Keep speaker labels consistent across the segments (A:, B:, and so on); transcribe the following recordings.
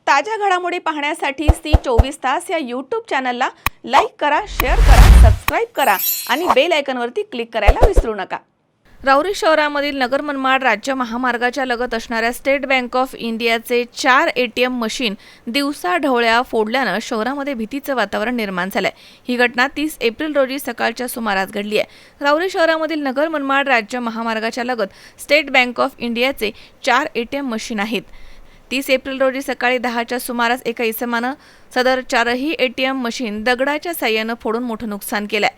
A: ताज्या घडामोडी पाहण्यासाठी सी24 तास या यूट्यूब चॅनलला लाईक करा, शेअर करा, सबस्क्राईब करा आणि बेल आयकॉनवरती क्लिक करायला विसरू नका। राहुरी शहरामधील नगर मनमाड राज्य महामार्गाच्या लगत असणाऱ्या स्टेट बँक ऑफ इंडियाचे 4 ATM मशीन दिवसाढवळ्या फोडल्यानं शहरामध्ये भीतीचं वातावरण निर्माण झालंय। ही घटना 30 एप्रिल रोजी सकाळच्या सुमारास घडली आहे। राहुरी शहरामधील नगर मनमाड राज्य महामार्गाच्या लगत स्टेट बँक ऑफ इंडियाचे 4 ATM मशीन आहेत। 30 एप्रिल रोजी सकाळी 10च्या सुमारास एका इसमानं सदर 4ही ATM मशीन दगडाच्या साह्यानं फोडून मोठं नुकसान केलंय।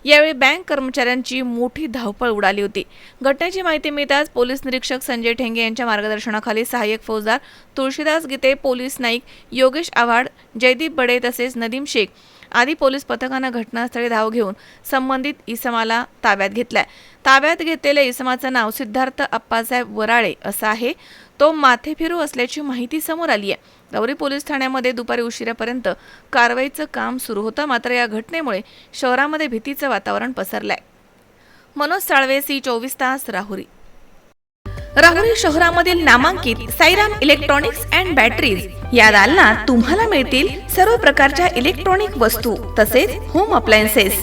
A: यावेळी बँक कर्मचाऱ्यांची मोठी धावपळ उडाली होती। घटनेची माहिती मिळताच पोलीस निरीक्षक संजय ठेंगे यांच्या मार्गदर्शनाखाली सहाय्यक फौजदार तुळशीदास गीते, पोलीस नाईक योगेश आव्हाड, जयदीप बडे तसेच नदीम शेख आदी पोलीस पथकानं घटनास्थळी धाव घेऊन संबंधित इसमाला ताब्यात घेतलाय। ताब्यात घेतलेल्या इसमाचं नाव सिद्धार्थ अप्पासाहेब वराळे असं आहे। तो माथेफिरू असल्याची माहिती समोर आली आहे। राहुरी पोलीस ठाण्यामध्ये दुपारी उशिरापर्यंत कारवाईचं काम सुरू होतं, मात्र या घटनेमुळे शहरामध्ये भीतीचं वातावरण पसरलंय। मनोज साळवे, सी24 तास, राहुरी। राहुरी शहरामधील नामांकित साईराम इलेक्ट्रॉनिक्स अँड बॅटरीज या दालनात तुम्हाला मिळतील सर्व प्रकारच्या इलेक्ट्रॉनिक वस्तू तसेच होम अप्लायन्सेस।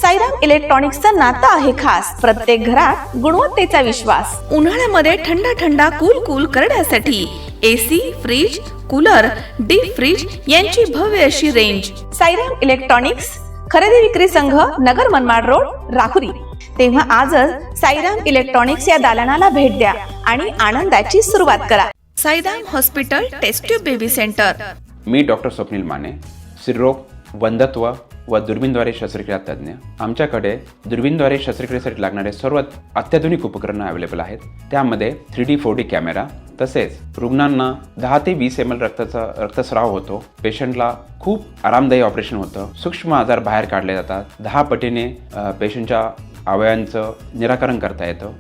A: साईराम इलेक्ट्रॉनिक्सचं नातं आहे खास, प्रत्येक घरात गुणवत्तेचा विश्वास। उन्हाळ्यामध्ये थंड कूल करण्यासाठी AC, fridge, cooler, deep fridge यांची भव्य अशी रेंज। साईराम इलेक्ट्रॉनिक्स खरेदी विक्री संघ, नगर मनमाड रोड, राहुरी। तेव्हा आजच साईराम इलेक्ट्रॉनिक्स या दालनाला भेट द्या आणि आनंदाची सुरुवात करा। Sairam hospital test tube baby centre.
B: मी डॉक्टर स्वप्नील माने, स्त्रीरोग, वंध्यत्व व दुर्बीणद्वारे शस्त्रक्रिया तज्ञ। आमच्याकडे दुर्बीणद्वारे शस्त्रक्रियेसाठी लागणारे सर्व अत्याधुनिक उपकरणं अवेलेबल आहेत। त्यामध्ये 3D 4D कॅमेरा, तसेच रुग्णांना 10 ते 20 ml रक्तस्राव होतो। पेशंटला खूप आरामदायी ऑपरेशन होतं। सूक्ष्म आजार बाहेर काढले जातात। 10 पटीने पेशंटच्या अवयवांचं निराकरण करता येतं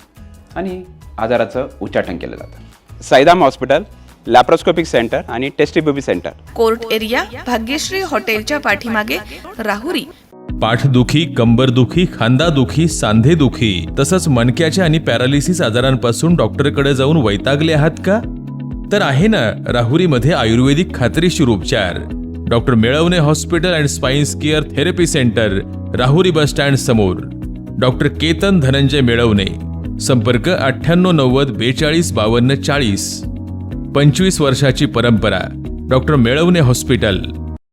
B: आणि आजाराचं उच्चाटन केलं जातं।
C: साईराम हॉस्पिटल, लॅप्रोस्कोपिक सेंटर आणि test baby centre,
A: court area, Bhagyashree हॉटेलच्या पाठीमागे, राहुरी।
D: पाठदुखी, कंबरदुखी, खांदादुखी, सांधेदुखी तसंच मणक्याच्या आणि पॅरालिसिस आजारांपासून डॉक्टरकडे जाऊन वैतागले आहात का? तर आहे ना राहुरीमध्ये आयुर्वेदिक खात्रीशीर उपचार। Doctor Melavane hospital and spine care therapy centre, Rahuri bus stand समोर। डॉक्टर केतन धनंजय मेळवणे, संपर्क 9890 42 52 40। 25 वर्षाची परंपरा, डॉक्टर मेळवणे हॉस्पिटल।